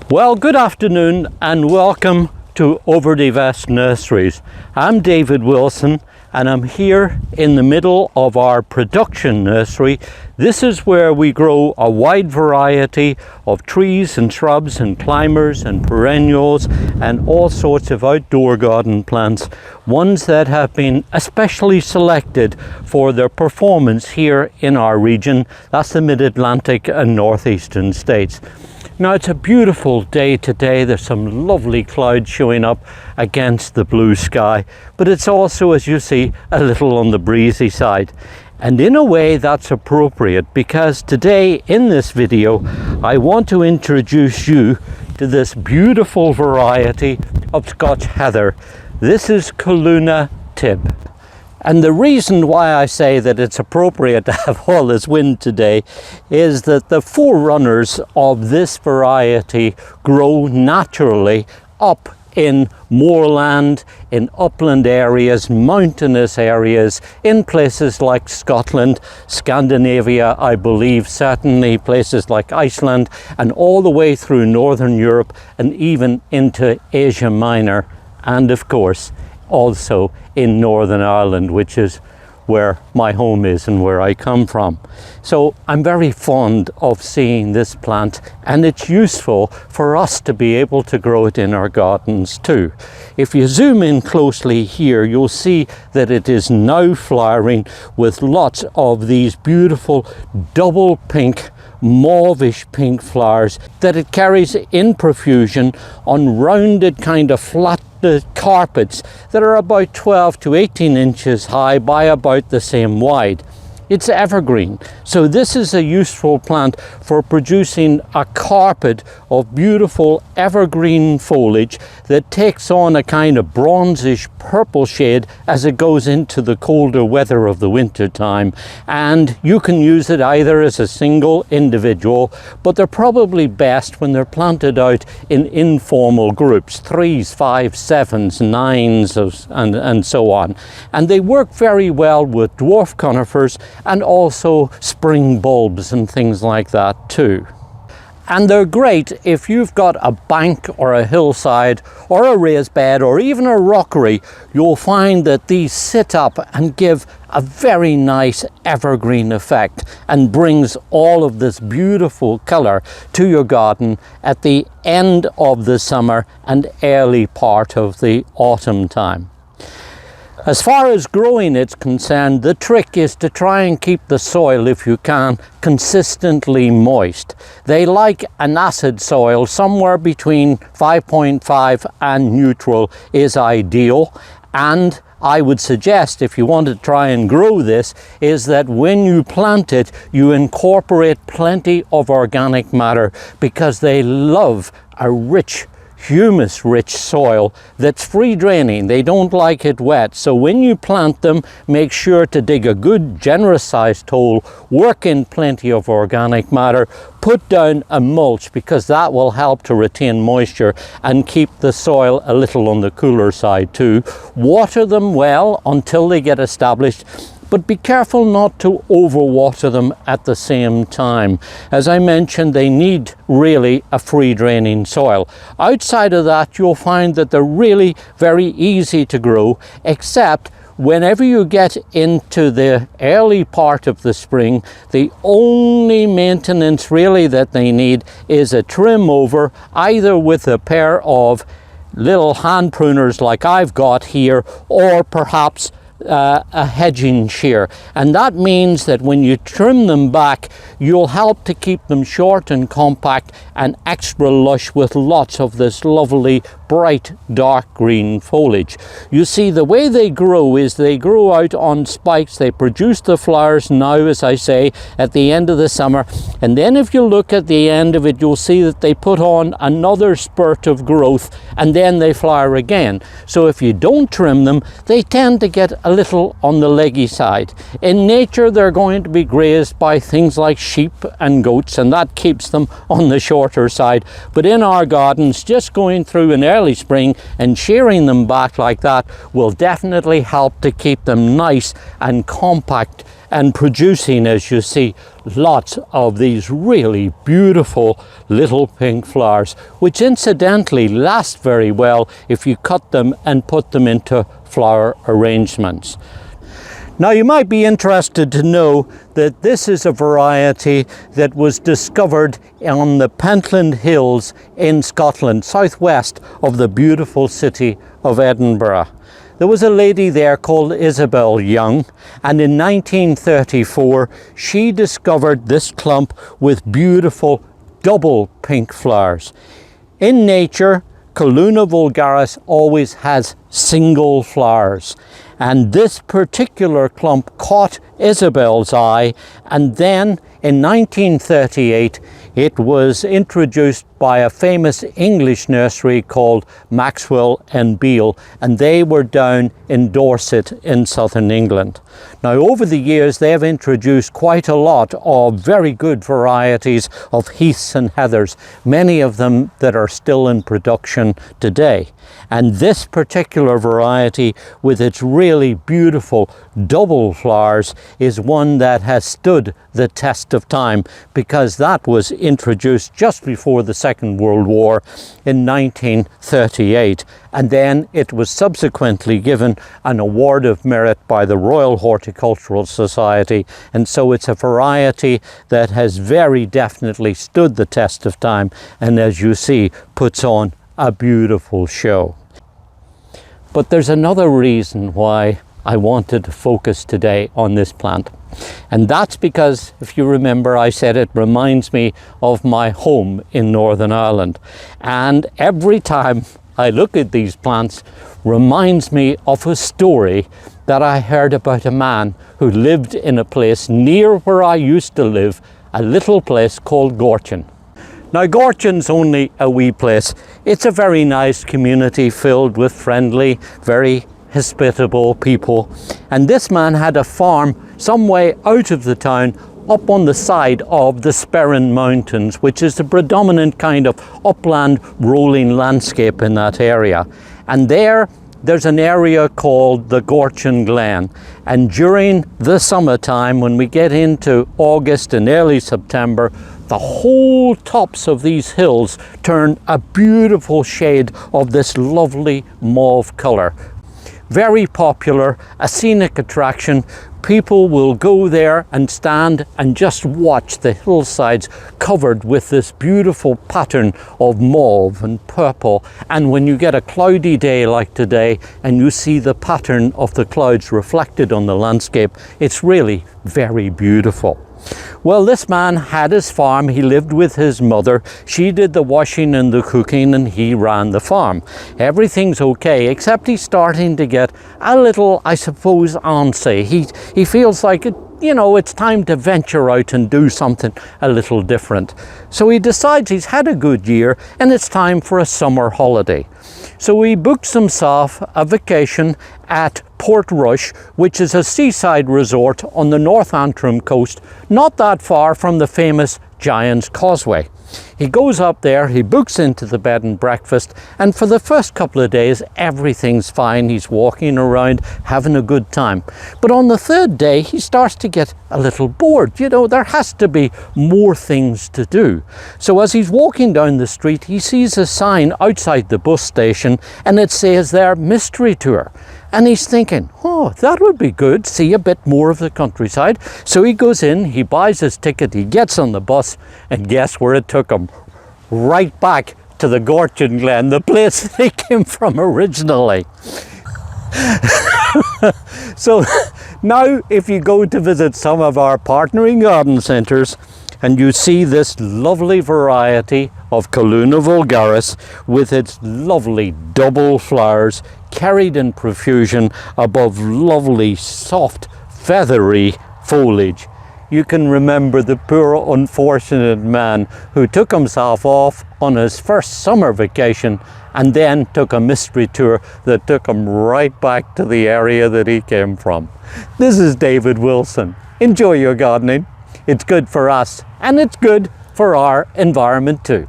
Well, good afternoon and welcome to Over the Vest Nurseries. I'm David Wilson and I'm here in the middle of our production nursery. This is where we grow a wide variety of trees and shrubs and climbers and perennials and all sorts of outdoor garden plants, ones that have been especially selected for their performance here in our region. That's the Mid-Atlantic and Northeastern states. Now, it's a beautiful day today. There's some lovely clouds showing up against the blue sky, but it's also, as you see, a little on the breezy side. And in a way that's appropriate, because today in this video I want to introduce you to this beautiful variety of Scotch heather. This is Calluna tib. And the reason why I say that it's appropriate to have all this wind today is that the forerunners of this variety grow naturally up in moorland, in upland areas, mountainous areas, in places like Scotland, Scandinavia, I believe, certainly places like Iceland, and all the way through Northern Europe and even into Asia Minor, and of course also in Northern Ireland, which is where my home is and where I come from. So I'm very fond of seeing this plant, and it's useful for us to be able to grow it in our gardens too. If you zoom in closely here, you'll see that it is now flowering with lots of these beautiful double pink, mauvish pink flowers that it carries in profusion on rounded kind of flat carpets that are about 12 to 18 inches high by about the same wide. It's evergreen, so this is a useful plant for producing a carpet of beautiful evergreen foliage that takes on a kind of bronzish purple shade as it goes into the colder weather of the winter time. And you can use it either as a single individual, but they're probably best when they're planted out in informal groups, 3s, 5s, 7s, 9s, and so on. And they work very well with dwarf conifers and also spring bulbs and things like that too. And they're great if you've got a bank or a hillside or a raised bed or even a rockery. You'll find that these sit up and give a very nice evergreen effect and brings all of this beautiful color to your garden at the end of the summer and early part of the autumn time. As far as growing it's concerned, the trick is to try and keep the soil, if you can, consistently moist. They like an acid soil. Somewhere between 5.5 and neutral is ideal. And I would suggest, if you want to try and grow this, is that when you plant it, you incorporate plenty of organic matter, because they love a rich, humus-rich soil that's free draining. They don't like it wet. So when you plant them, make sure to dig a good generous sized hole, work in plenty of organic matter, put down a mulch, because that will help to retain moisture and keep the soil a little on the cooler side too. Water them well until they get established, but be careful not to overwater them at the same time. As I mentioned, they need really a free draining soil. Outside of that, you'll find that they're really very easy to grow, except whenever you get into the early part of the spring, the only maintenance really that they need is a trim over, either with a pair of little hand pruners like I've got here, or perhaps a hedging shear. And that means that when you trim them back, you'll help to keep them short and compact and extra lush with lots of this lovely bright dark green foliage. You see, the way they grow is they grow out on spikes. They produce the flowers now, as I say, at the end of the summer, and then if you look at the end of it, you'll see that they put on another spurt of growth and then they flower again. So if you don't trim them, they tend to get a little on the leggy side. In nature, they're going to be grazed by things like sheep and goats, and that keeps them on the shorter side. But in our gardens, just going through an early early spring, and shearing them back like that will definitely help to keep them nice and compact and producing, as you see, lots of these really beautiful little pink flowers, which incidentally last very well if you cut them and put them into flower arrangements. Now you might be interested to know that this is a variety that was discovered on the Pentland Hills in Scotland, southwest of the beautiful city of Edinburgh. There was a lady there called Isabel Young, and in 1934 she discovered this clump with beautiful double pink flowers. In nature, Calluna vulgaris always has single flowers, and this particular clump caught Isabel's eye, and then in 1938 it was introduced by a famous English nursery called Maxwell and Beale, and they were down in Dorset in southern England. Now over the years they have introduced quite a lot of very good varieties of heaths and heathers, many of them that are still in production today. And this particular variety with its really beautiful double flowers is one that has stood the test of time, because that was introduced just before the Second World War in 1938, and then it was subsequently given an award of merit by the Royal Horticultural Society, and so it's a variety that has very definitely stood the test of time, and as you see, puts on a beautiful show. But there's another reason why I wanted to focus today on this plant. And that's because, if you remember, I said it reminds me of my home in Northern Ireland. And every time I look at these plants, reminds me of a story that I heard about a man who lived in a place near where I used to live, a little place called Gorton. Now Gorton's only a wee place. It's a very nice community filled with friendly, very hospitable people, and this man had a farm some way out of the town up on the side of the Sperrin Mountains, which is the predominant kind of upland rolling landscape in that area. And there's an area called the Gorton Glen, and during the summertime, when we get into August and early September, the whole tops of these hills turn a beautiful shade of this lovely mauve color. Very popular, a scenic attraction. People will go there and stand and just watch the hillsides covered with this beautiful pattern of mauve and purple. And when you get a cloudy day like today and you see the pattern of the clouds reflected on the landscape, it's really very beautiful. Well, this man had his farm. He lived with his mother. She did the washing and the cooking, and he ran the farm. Everything's okay, except he's starting to get a little, I suppose, antsy. He feels like it's time to venture out and do something a little different. So he decides he's had a good year and it's time for a summer holiday. So he books himself a vacation at Portrush, which is a seaside resort on the North Antrim coast, not that far from the famous Giant's Causeway. He goes up there, he books into the bed and breakfast, and for the first couple of days everything's fine. He's walking around having a good time. But on the third day he starts to get a little bored. There has to be more things to do. So as he's walking down the street, he sees a sign outside the bus station, and it says there, mystery tour. And he's thinking, oh, that would be good, see a bit more of the countryside. So he goes in, he buys his ticket, he gets on the bus, and guess where it took him? Right back to the Gorton Glen, the place they came from originally. So now if you go to visit some of our partnering garden centres, and you see this lovely variety of Calluna vulgaris with its lovely double flowers carried in profusion above lovely soft feathery foliage, you can remember the poor unfortunate man who took himself off on his first summer vacation and then took a mystery tour that took him right back to the area that he came from. This is David Wilson. Enjoy your gardening. It's good for us and it's good for our environment too.